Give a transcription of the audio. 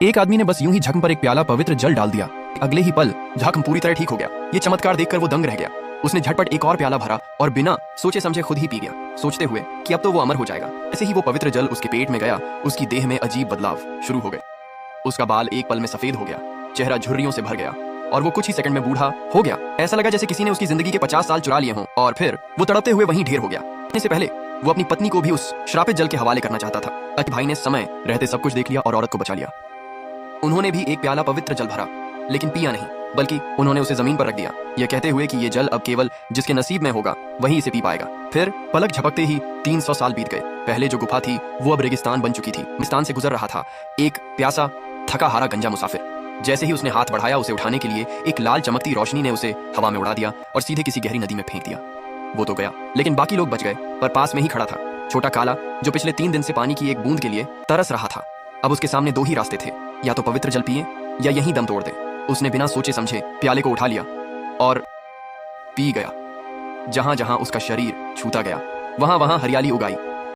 एक आदमी ने बस यूं ही झख्म पर एक प्याला पवित्र जल डाल दिया। अगले ही पल झख्म पूरी तरह ठीक हो गया। ये चमत्कार देखकर वो दंग रह गया। उसने झटपट एक और प्याला भरा और बिना सोचे समझे खुद ही पी गया, सोचते हुए कि अब तो वो अमर हो जाएगा। ऐसे ही वो पवित्र जल उसके पेट में गया, उसकी देह में अजीब बदलाव शुरू हो गए। उसका बाल एक पल में सफेद हो गया, चेहरा झुर्रियों से भर गया और वो कुछ ही सेकंड में बूढ़ा हो गया। ऐसा लगा जैसे किसी ने उसकी जिंदगी के 50 साल चुरा लिए हों और फिर वो तड़पते हुए वहीं ढेर हो गया। इससे पहले वो अपनी पत्नी को भी उस श्रापित जल के हवाले करना चाहता था। अति भाई ने समय रहते सब कुछ देख लिया और औरत को बचा लिया। उन्होंने भी एक प्याला पवित्र जल भरा, लेकिन पिया नहीं, बल्कि उन्होंने उसे जमीन पर रख दिया, यह कहते हुए कि ये जल अब केवल जिसके नसीब में होगा वही इसे पी पाएगा। फिर पलक झपकते ही 300 साल बीत गए। पहले जो गुफा थी वो अब रेगिस्तान बन चुकी थी। रेगिस्तान से गुजर रहा था एक प्यासा थका हारा गंजा मुसाफिर। जैसे ही उसने हाथ बढ़ाया उसे उठाने के लिए, एक लाल चमकती रोशनी ने उसे हवा में उड़ा दिया और सीधे किसी गहरी नदी में फेंक दिया। वो तो गया, लेकिन बाकी लोग बच गए। पर पास में ही खड़ा था छोटा काला, जो पिछले 3 दिन से पानी की एक बूंद के लिए तरस रहा था। अब उसके सामने 2 ही रास्ते थे, या तो पवित्र जल पिए या यहीं दम तोड़ दे। उसने बिना सोचे समझे प्याले को उठा लिया और पी गया। जहां जहां उसका शरीर छूता गया वहां वहां हरियाली उगाई।